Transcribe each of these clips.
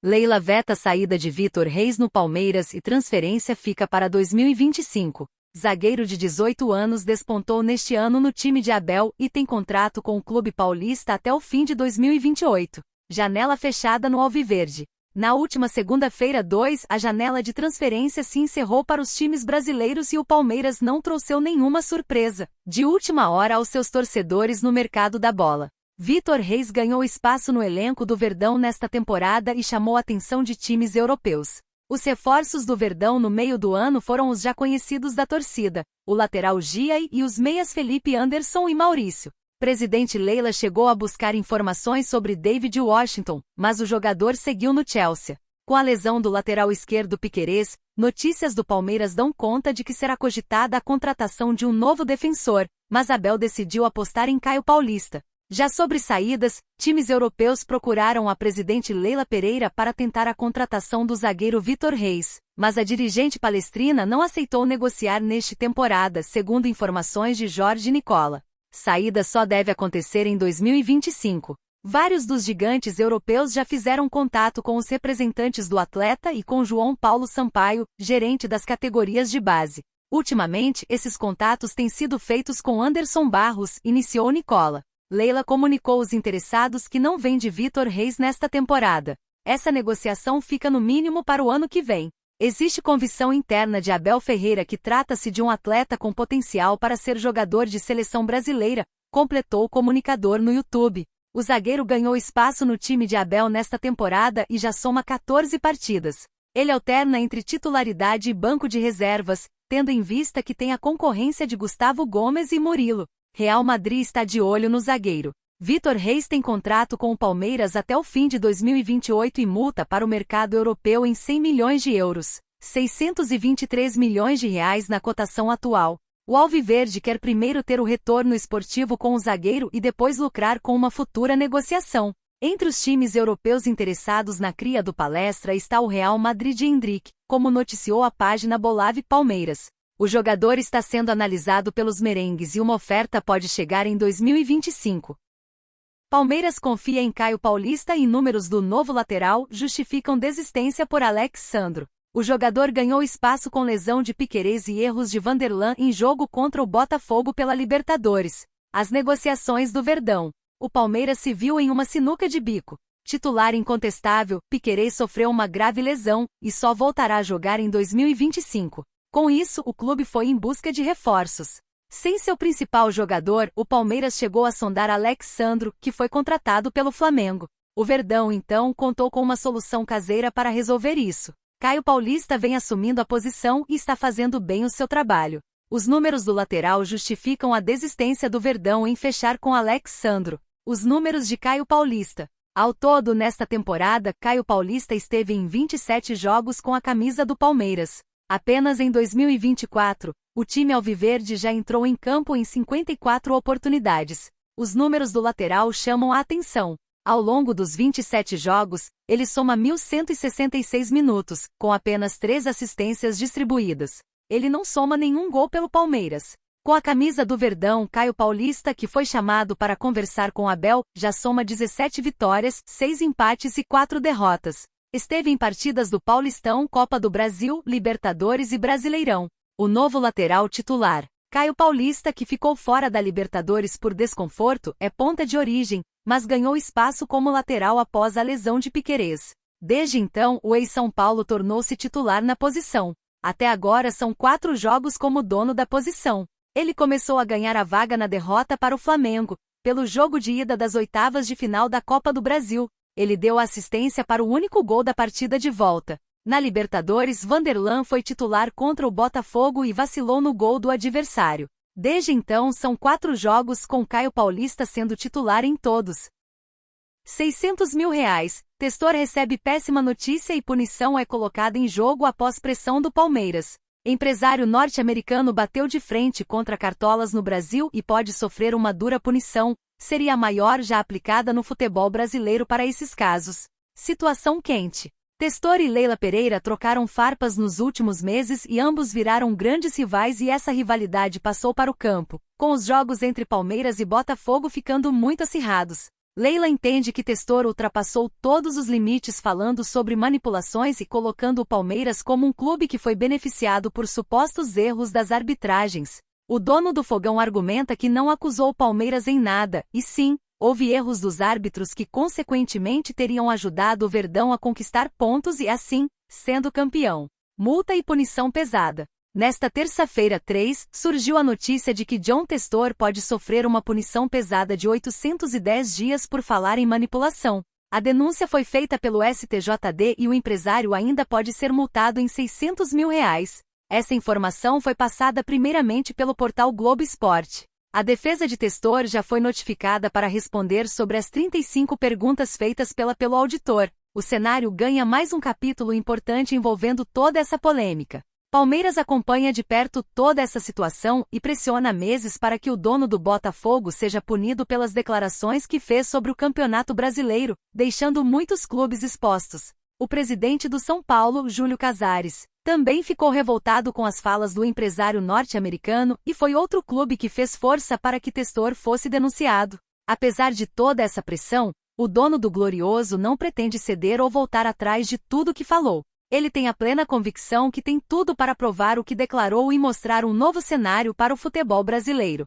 Leila veta a saída de Vitor Reis no Palmeiras e transferência fica para 2025. Zagueiro de 18 anos despontou neste ano no time de Abel e tem contrato com o clube paulista até o fim de 2028. Janela fechada no Alviverde. Na última segunda-feira, a janela de transferência se encerrou para os times brasileiros e o Palmeiras não trouxe nenhuma surpresa de última hora aos seus torcedores no mercado da bola. Vitor Reis ganhou espaço no elenco do Verdão nesta temporada e chamou a atenção de times europeus. Os reforços do Verdão no meio do ano foram os já conhecidos da torcida, o lateral Giai e os meias Felipe Anderson e Maurício. Presidente Leila chegou a buscar informações sobre David Washington, mas o jogador seguiu no Chelsea. Com a lesão do lateral esquerdo Piquerez, notícias do Palmeiras dão conta de que será cogitada a contratação de um novo defensor, mas Abel decidiu apostar em Caio Paulista. Já sobre saídas, times europeus procuraram a presidente Leila Pereira para tentar a contratação do zagueiro Vitor Reis, mas a dirigente palestrina não aceitou negociar nesta temporada, segundo informações de Jorge Nicola. Saída só deve acontecer em 2025. Vários dos gigantes europeus já fizeram contato com os representantes do atleta e com João Paulo Sampaio, gerente das categorias de base. Ultimamente, esses contatos têm sido feitos com Anderson Barros, iniciou Nicola. Leila comunicou os interessados que não vende Vitor Reis nesta temporada. Essa negociação fica no mínimo para o ano que vem. Existe convicção interna de Abel Ferreira que trata-se de um atleta com potencial para ser jogador de seleção brasileira, completou o comunicador no YouTube. O zagueiro ganhou espaço no time de Abel nesta temporada e já soma 14 partidas. Ele alterna entre titularidade e banco de reservas, tendo em vista que tem a concorrência de Gustavo Gomes e Murilo. Real Madrid está de olho no zagueiro. Vitor Reis tem contrato com o Palmeiras até o fim de 2028 e multa para o mercado europeu em 100 milhões de euros, 623 milhões de reais na cotação atual. O Alviverde quer primeiro ter o retorno esportivo com o zagueiro e depois lucrar com uma futura negociação. Entre os times europeus interessados na cria do Palestra está o Real Madrid de Endrick, como noticiou a página Bolave Palmeiras. O jogador está sendo analisado pelos merengues e uma oferta pode chegar em 2025. Palmeiras confia em Caio Paulista e números do novo lateral justificam desistência por Alex Sandro. O jogador ganhou espaço com lesão de Piquerez e erros de Vanderlan em jogo contra o Botafogo pela Libertadores. As negociações do Verdão. O Palmeiras se viu em uma sinuca de bico. Titular incontestável, Piquerez sofreu uma grave lesão e só voltará a jogar em 2025. Com isso, o clube foi em busca de reforços. Sem seu principal jogador, o Palmeiras chegou a sondar Alex Sandro, que foi contratado pelo Flamengo. O Verdão, então, contou com uma solução caseira para resolver isso. Caio Paulista vem assumindo a posição e está fazendo bem o seu trabalho. Os números do lateral justificam a desistência do Verdão em fechar com Alex Sandro. Os números de Caio Paulista. Ao todo, nesta temporada, Caio Paulista esteve em 27 jogos com a camisa do Palmeiras. Apenas em 2024, o time alviverde já entrou em campo em 54 oportunidades. Os números do lateral chamam a atenção. Ao longo dos 27 jogos, ele soma 1.166 minutos, com apenas 3 assistências distribuídas. Ele não soma nenhum gol pelo Palmeiras. Com a camisa do Verdão, Caio Paulista, que foi chamado para conversar com Abel, já soma 17 vitórias, 6 empates e 4 derrotas. Esteve em partidas do Paulistão, Copa do Brasil, Libertadores e Brasileirão. O novo lateral titular, Caio Paulista, que ficou fora da Libertadores por desconforto, é ponta de origem, mas ganhou espaço como lateral após a lesão de Piquerez. Desde então, o ex-São Paulo tornou-se titular na posição. Até agora são 4 jogos como dono da posição. Ele começou a ganhar a vaga na derrota para o Flamengo, pelo jogo de ida das oitavas de final da Copa do Brasil. Ele deu assistência para o único gol da partida de volta. Na Libertadores, Vanderlan foi titular contra o Botafogo e vacilou no gol do adversário. Desde então são 4 jogos com Caio Paulista sendo titular em todos. 600 mil reais. Testor recebe péssima notícia e punição é colocada em jogo após pressão do Palmeiras. Empresário norte-americano bateu de frente contra cartolas no Brasil e pode sofrer uma dura punição. Seria a maior já aplicada no futebol brasileiro para esses casos. Situação quente. Testor e Leila Pereira trocaram farpas nos últimos meses e ambos viraram grandes rivais e essa rivalidade passou para o campo, com os jogos entre Palmeiras e Botafogo ficando muito acirrados. Leila entende que Testor ultrapassou todos os limites falando sobre manipulações e colocando o Palmeiras como um clube que foi beneficiado por supostos erros das arbitragens. O dono do Fogão argumenta que não acusou o Palmeiras em nada, e sim, houve erros dos árbitros que consequentemente teriam ajudado o Verdão a conquistar pontos e assim, sendo campeão. Multa e punição pesada. Nesta terça-feira 3, surgiu a notícia de que John Testor pode sofrer uma punição pesada de 810 dias por falar em manipulação. A denúncia foi feita pelo STJD e o empresário ainda pode ser multado em R$600 mil. Essa informação foi passada primeiramente pelo portal Globo Esporte. A defesa de Testor já foi notificada para responder sobre as 35 perguntas feitas pelo auditor. O cenário ganha mais um capítulo importante envolvendo toda essa polêmica. Palmeiras acompanha de perto toda essa situação e pressiona há meses para que o dono do Botafogo seja punido pelas declarações que fez sobre o Campeonato Brasileiro, deixando muitos clubes expostos. O presidente do São Paulo, Júlio Casares, também ficou revoltado com as falas do empresário norte-americano e foi outro clube que fez força para que Testor fosse denunciado. Apesar de toda essa pressão, o dono do Glorioso não pretende ceder ou voltar atrás de tudo que falou. Ele tem a plena convicção que tem tudo para provar o que declarou e mostrar um novo cenário para o futebol brasileiro.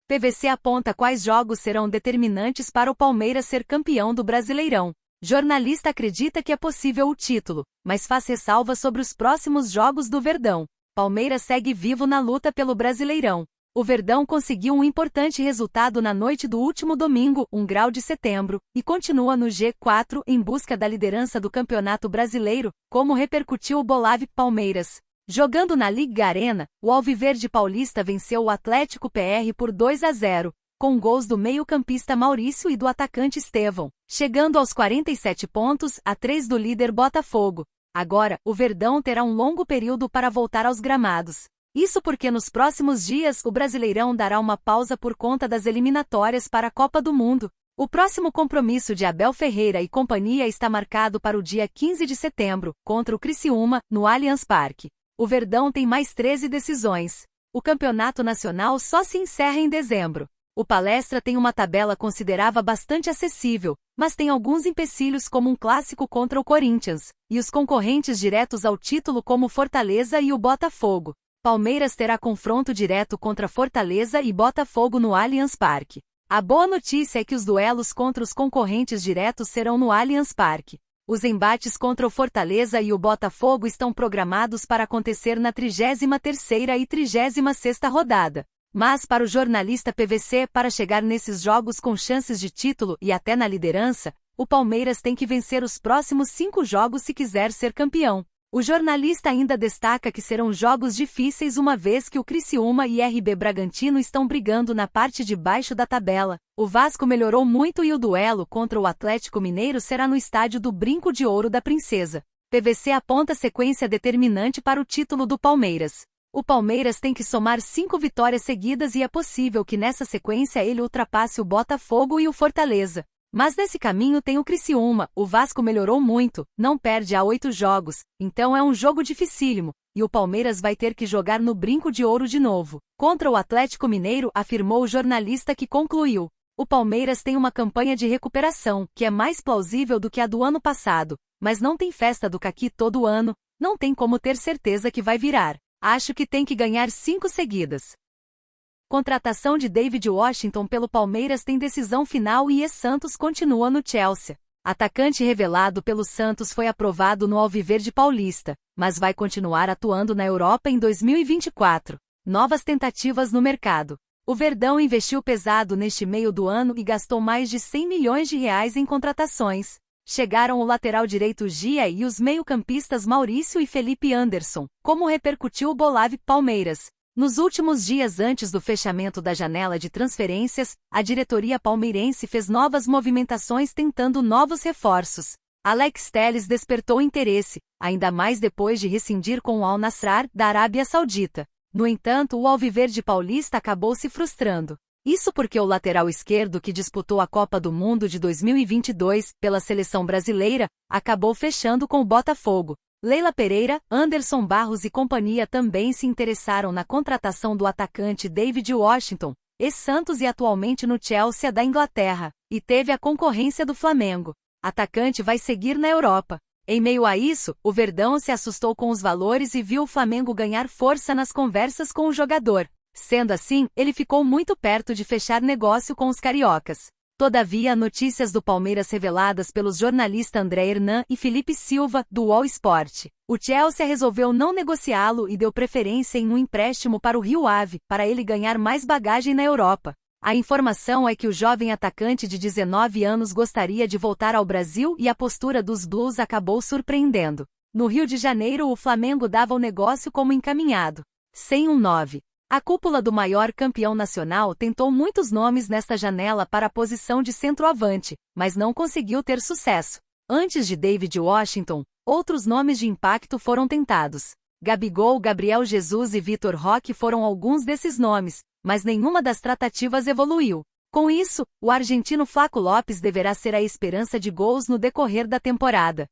PVC aponta quais jogos serão determinantes para o Palmeiras ser campeão do Brasileirão. Jornalista acredita que é possível o título, mas faz ressalva sobre os próximos jogos do Verdão. Palmeiras segue vivo na luta pelo Brasileirão. O Verdão conseguiu um importante resultado na noite do último domingo, 1 grau de setembro, e continua no G4 em busca da liderança do Campeonato Brasileiro, como repercutiu o Bolave Palmeiras. Jogando na Liga Arena, o Alviverde Paulista venceu o Atlético PR por 2-0, com gols do meio-campista Maurício e do atacante Estevão, chegando aos 47 pontos, a 3 do líder Botafogo. Agora, o Verdão terá um longo período para voltar aos gramados. Isso porque nos próximos dias o Brasileirão dará uma pausa por conta das eliminatórias para a Copa do Mundo. O próximo compromisso de Abel Ferreira e companhia está marcado para o dia 15 de setembro, contra o Criciúma, no Allianz Parque. O Verdão tem mais 13 decisões. O Campeonato Nacional só se encerra em dezembro. O Palestra tem uma tabela considerável bastante acessível, mas tem alguns empecilhos como um clássico contra o Corinthians, e os concorrentes diretos ao título como Fortaleza e o Botafogo. Palmeiras terá confronto direto contra Fortaleza e Botafogo no Allianz Parque. A boa notícia é que os duelos contra os concorrentes diretos serão no Allianz Parque. Os embates contra o Fortaleza e o Botafogo estão programados para acontecer na 33ª e 36ª rodada. Mas para o jornalista PVC, para chegar nesses jogos com chances de título e até na liderança, o Palmeiras tem que vencer os próximos 5 jogos se quiser ser campeão. O jornalista ainda destaca que serão jogos difíceis uma vez que o Criciúma e RB Bragantino estão brigando na parte de baixo da tabela. O Vasco melhorou muito e o duelo contra o Atlético Mineiro será no estádio do Brinco de Ouro da Princesa. PVC aponta sequência determinante para o título do Palmeiras. O Palmeiras tem que somar 5 vitórias seguidas e é possível que nessa sequência ele ultrapasse o Botafogo e o Fortaleza. Mas nesse caminho tem o Criciúma, o Vasco melhorou muito, não perde há 8 jogos, então é um jogo dificílimo, e o Palmeiras vai ter que jogar no Brinco de Ouro de novo. Contra o Atlético Mineiro, afirmou o jornalista que concluiu. O Palmeiras tem uma campanha de recuperação, que é mais plausível do que a do ano passado, mas não tem festa do caqui todo ano, não tem como ter certeza que vai virar. Acho que tem que ganhar 5 seguidas. Contratação de David Washington pelo Palmeiras tem decisão final e Santos continua no Chelsea. Atacante revelado pelo Santos foi aprovado no Alviverde Paulista, mas vai continuar atuando na Europa em 2024. Novas tentativas no mercado. O Verdão investiu pesado neste meio do ano e gastou mais de R$100 milhões em contratações. Chegaram o lateral direito Gia e os meio-campistas Maurício e Felipe Anderson, como repercutiu o Bolave Palmeiras. Nos últimos dias antes do fechamento da janela de transferências, a diretoria palmeirense fez novas movimentações tentando novos reforços. Alex Telles despertou interesse, ainda mais depois de rescindir com o Al Nassr, da Arábia Saudita. No entanto, o Alviverde Paulista acabou se frustrando. Isso porque o lateral esquerdo que disputou a Copa do Mundo de 2022 pela seleção brasileira, acabou fechando com o Botafogo. Leila Pereira, Anderson Barros e companhia também se interessaram na contratação do atacante David Washington, ex-Santos e atualmente no Chelsea da Inglaterra. e teve a concorrência do Flamengo. Atacante vai seguir na Europa. Em meio a isso, o Verdão se assustou com os valores e viu o Flamengo ganhar força nas conversas com o jogador. Sendo assim, ele ficou muito perto de fechar negócio com os cariocas. Todavia, notícias do Palmeiras reveladas pelos jornalistas André Hernan e Felipe Silva, do UOL Sport. O Chelsea resolveu não negociá-lo e deu preferência em um empréstimo para o Rio Ave, para ele ganhar mais bagagem na Europa. A informação é que o jovem atacante de 19 anos gostaria de voltar ao Brasil e a postura dos Blues acabou surpreendendo. No Rio de Janeiro, o Flamengo dava o negócio como encaminhado. Sem um 9. A cúpula do maior campeão nacional tentou muitos nomes nesta janela para a posição de centroavante, mas não conseguiu ter sucesso. Antes de David Washington, outros nomes de impacto foram tentados. Gabigol, Gabriel Jesus e Vitor Roque foram alguns desses nomes, mas nenhuma das tratativas evoluiu. Com isso, o argentino Flaco Lopes deverá ser a esperança de gols no decorrer da temporada.